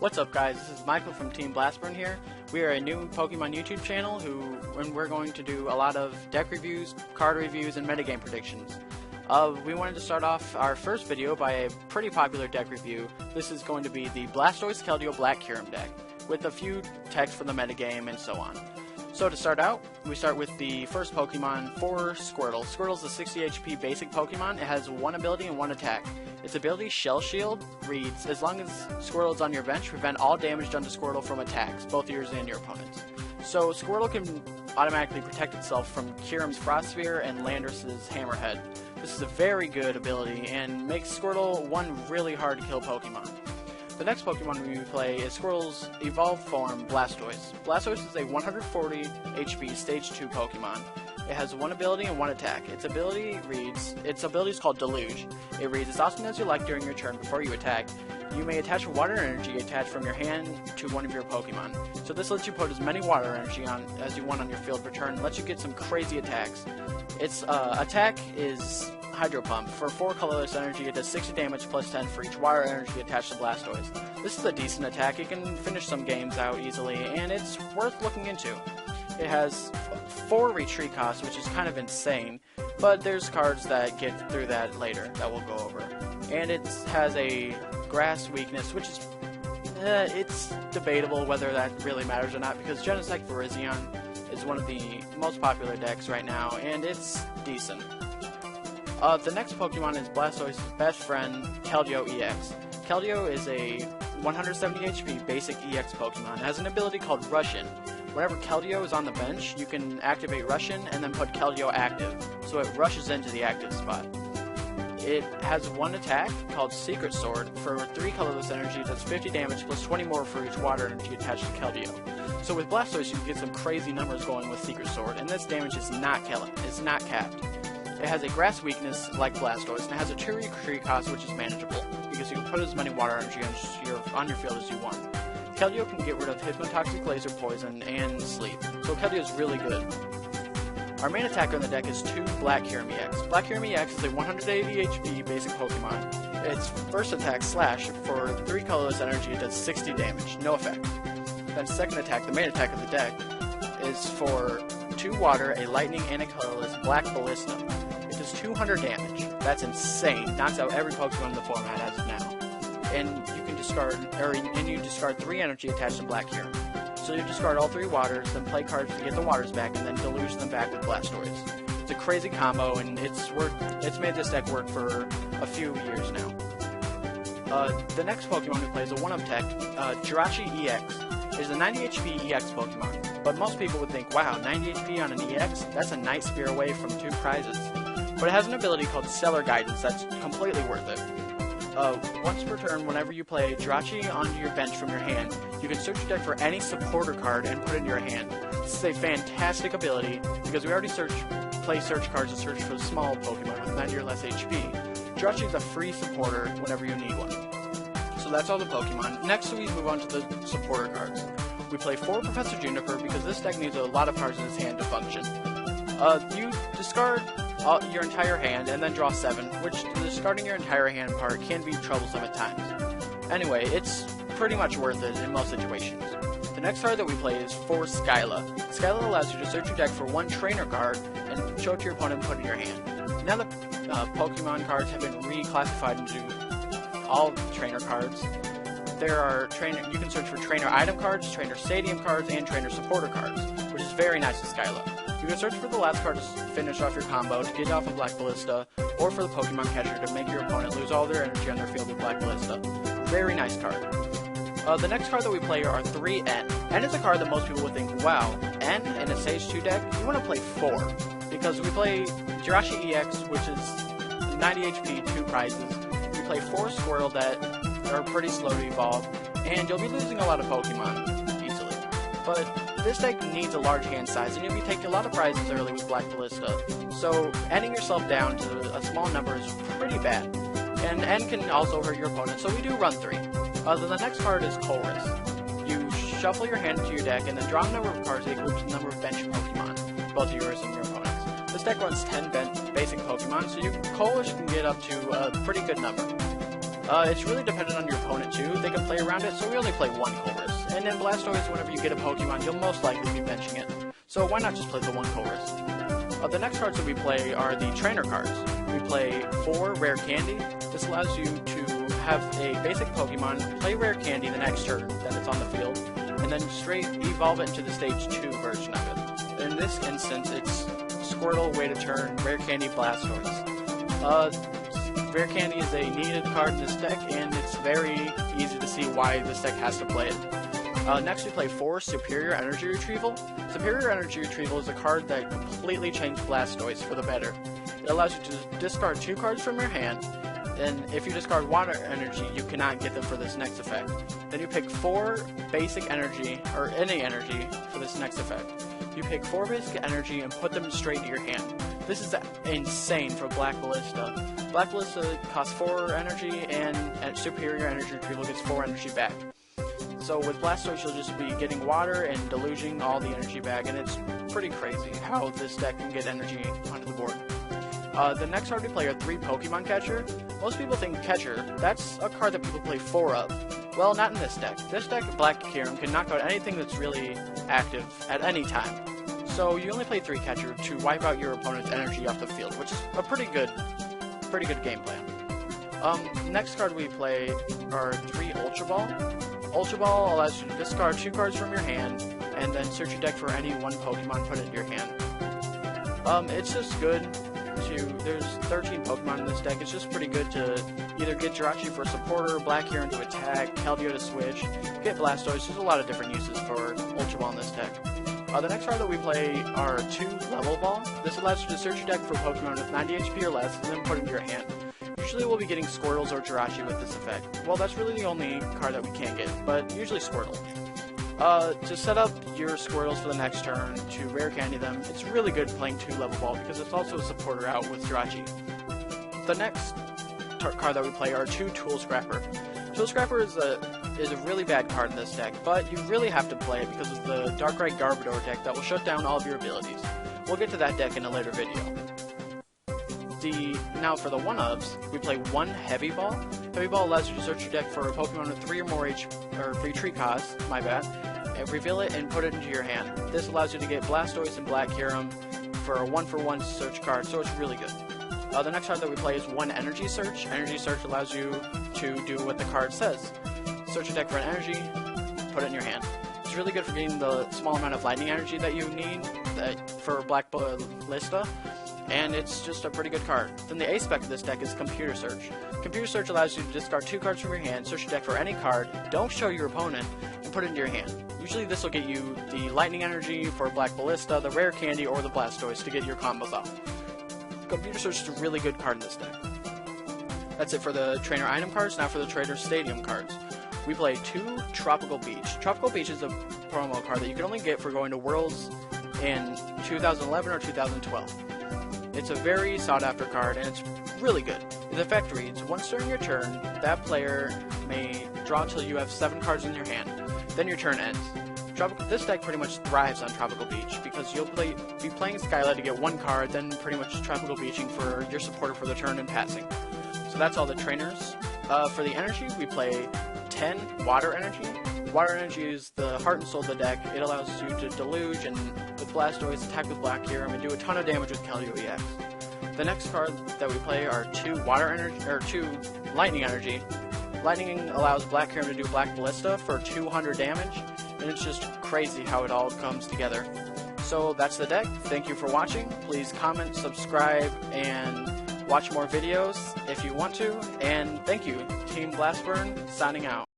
What's up, guys? This is Michael from Team Blastburn here. We are a new Pokemon YouTube channel and we're going to do a lot of deck reviews, card reviews, and metagame predictions. We wanted to start off our first video by a pretty popular deck review. This is going to be the Blastoise Keldeo Black Kyurem deck, with a few texts for the metagame and so on. So to start out, we start with the first Pokemon for Squirtle. Squirtle's a 60 HP basic Pokemon. It has one ability and one attack. Its ability, Shell Shield, reads, as long as Squirtle is on your bench, prevent all damage done to Squirtle from attacks, both yours and your opponent's. So Squirtle can automatically protect itself from Kyurem's Frost Sphere and Landorus's Hammerhead. This is a very good ability and makes Squirtle one really hard to kill Pokemon. The next Pokemon we play is Squirtle's evolved form, Blastoise. Blastoise is a 140 HP Stage 2 Pokemon. It has one ability and one attack. Its ability is called Deluge. It reads, as often as you like during your turn before you attack, you may attach water energy attached from your hand to one of your Pokemon. So this lets you put as many water energy on as you want on your field per turn, and lets you get some crazy attacks. Its attack is Hydro Pump. For 4 colorless energy, it does 60 damage plus 10 for each water energy attached to Blastoise. This is a decent attack. It can finish some games out easily, and it's worth looking into. It has 4 retreat costs, which is kind of insane, but there's cards that get through that later that we'll go over. And it has a grass weakness, which is it's debatable whether that really matters or not, because Genesect Virizion is one of the most popular decks right now, and it's decent. The next Pokemon is Blastoise's best friend, Keldeo EX. Keldeo is a 170 HP basic EX Pokemon. It has an ability called Rush In. Whenever Keldeo is on the bench, you can activate Rush In and then put Keldeo active, so it rushes into the active spot. It has one attack called Secret Sword. For 3 colorless energy, it does 50 damage plus 20 more for each water energy attached to Keldeo. So with Blastoise, you can get some crazy numbers going with Secret Sword, and this damage is not capped. It has a grass weakness like Blastoise, and it has a 2 retreat cost, which is manageable, because you can put as many water energy on your field as you want. Keldeo can get rid of Hypnotoxic Laser Poison and Sleep, so Keldeo is really good. Our main attacker on the deck is 2 Black Kyurem EX. Black Kyurem EX is a 180 HP basic Pokemon. Its first attack, Slash, for 3 colorless energy, it does 60 damage, no effect. Then second attack, the main attack of the deck, is for 2 water, a lightning, and a colorless Black Ballista. It does 200 damage. That's insane. Knocks out every Pokemon in the format as of now. And you can discard 3 energy attached to Black Kyurem. So you discard all 3 waters, then play cards to get the waters back, and then deluge them back with Blastoise. It's a crazy combo, and it's made this deck work for a few years now. The next Pokemon we play is a 1-up tech, Jirachi EX. It is a 90 HP EX Pokemon, but most people would think, wow, 90 HP on an EX? That's a Night Spear away from 2 prizes. But it has an ability called Stellar Guidance that's completely worth it. Once per turn, whenever you play Jirachi onto your bench from your hand, you can search your deck for any supporter card and put it in your hand. This is a fantastic ability, because we already play search cards to search for small Pokemon with 90 or less HP. Jirachi is a free supporter whenever you need one. So that's all the Pokemon. Next we move on to the supporter cards. We play 4 Professor Juniper, because this deck needs a lot of cards in its hand to function. You discard your entire hand and then draw 7, which discarding your entire hand part can be troublesome at times. Anyway, it's pretty much worth it in most situations. The next card that we play is for Skyla. Skyla allows you to search your deck for 1 trainer card and show it to your opponent and put it in your hand. Now the Pokemon cards have been reclassified into all trainer cards. You can search for trainer item cards, trainer stadium cards, and trainer supporter cards, which is very nice with Skyla. You can search for the last card to finish off your combo, to get off a Black Ballista, or for the Pokemon Catcher to make your opponent lose all their energy on their field with Black Ballista. Very nice card. The next card that we play are 3 N. N is a card that most people would think, wow, N in a Stage 2 deck? You want to play 4. Because we play Jirachi EX, which is 90 HP, 2 prizes. We play 4 Squirtle that are pretty slow to evolve, and you'll be losing a lot of Pokemon easily. But this deck needs a large hand size, and you'll be taking a lot of prizes early with Black Ballista, so ending yourself down to a small number is pretty bad. And N can also hurt your opponent, so we do run 3. Then the next card is Chorus. You shuffle your hand into your deck, and then draw a number of cards equal to the number of bench Pokemon, both yours and your opponent's. This deck runs 10 basic Pokemon, so Chorus can get up to a pretty good number. It's really dependent on your opponent too. They can play around it, so we only play one Colress. And in Blastoise, whenever you get a Pokemon, you'll most likely be benching it. So why not just play the one Colress? The next cards that we play are the trainer cards. We play 4 Rare Candy. This allows you to have a basic Pokemon, play Rare Candy the next turn that it's on the field, and then straight evolve it into the Stage 2 version of it. In this instance, it's Squirtle, Way to Turn, Rare Candy, Blastoise. Rare Candy is a needed card in this deck, and it's very easy to see why this deck has to play it. Next we play 4 Superior Energy Retrieval. Superior Energy Retrieval is a card that completely changed Blastoise for the better. It allows you to discard 2 cards from your hand, and if you discard Water Energy, you cannot get them for this next effect. Then you pick 4 Basic Energy, or any energy, for this next effect. You pick 4 Basic Energy and put them straight to your hand. This is insane for Black Ballista. Black Ballista costs 4 energy, and at Superior Energy Retrieval gets 4 energy back. So with Blastoise, you'll just be getting water and deluging all the energy back, and it's pretty crazy how this deck can get energy onto the board. The next card we play are 3 Pokemon Catcher. Most people think Catcher, that's a card that people play 4 of. Well, not in this deck. This deck, Black Kyurem, can knock out anything that's really active at any time. So you only play 3 Catcher to wipe out your opponent's energy off the field, which is a pretty good game plan. Next card we play are 3 Ultra Ball. Ultra Ball allows you to discard 2 cards from your hand, and then search your deck for any one Pokemon, put it in your hand. It's just good to, there's 13 Pokemon in this deck, it's just pretty good to either get Jirachi for a supporter, Black Kyurem to attack, Keldeo to switch, get Blastoise. There's a lot of different uses for Ultra Ball in this deck. The next card that we play are 2 Level Ball. This allows you to search your deck for Pokemon with 90 HP or less, and then put it into your hand. Usually we'll be getting Squirtles or Jirachi with this effect. Well, that's really the only card that we can't get, but usually Squirtle. To set up your Squirtles for the next turn, to Rare Candy them, it's really good playing 2 Level Ball because it's also a supporter out with Jirachi. The next card that we play are 2 Tool Scrapper. Tool Scrapper is a really bad card in this deck, but you really have to play it because of the Darkrai Garbodor deck that will shut down all of your abilities. We'll get to that deck in a later video. Now for the 1-ofs, we play 1 Heavy Ball. Heavy Ball allows you to search your deck for a Pokemon with 3 or more free tree costs, and reveal it and put it into your hand. This allows you to get Blastoise and Black Kyurem for a 1-for-1 search card, so it's really good. The next card that we play is 1 Energy Search. Energy Search allows you to do what the card says. Search your deck for an energy, put it in your hand. It's really good for getting the small amount of lightning energy that you need for Black Ballista, and it's just a pretty good card. Then the A-spec of this deck is Computer Search. Computer Search allows you to discard 2 cards from your hand, search your deck for any card, don't show your opponent, and put it into your hand. Usually this will get you the lightning energy for Black Ballista, the Rare Candy, or the Blastoise to get your combos off. Computer Search is a really good card in this deck. That's it for the trainer item cards. Now for the trainer stadium cards. We play 2 Tropical Beach. Tropical Beach is a promo card that you can only get for going to Worlds in 2011 or 2012. It's a very sought after card, and it's really good. The effect reads, once during your turn, that player may draw until you have 7 cards in your hand. Then your turn ends. This deck pretty much thrives on Tropical Beach, because you'll be playing Skylight to get 1 card, then pretty much Tropical Beaching for your supporter for the turn and passing. So that's all the trainers. For the energy, we play 10 Water Energy. Water Energy is the heart and soul of the deck. It allows you to deluge and with Blastoise, attack with Black Kyurem, and do a ton of damage with Keldeo EX. The next card that we play are 2 Lightning Energy. Lightning allows Black Kyurem to do Black Ballista for 200 damage, and it's just crazy how it all comes together. So that's the deck. Thank you for watching. Please comment, subscribe, and watch more videos if you want to. And thank you. Team Blastburn signing out.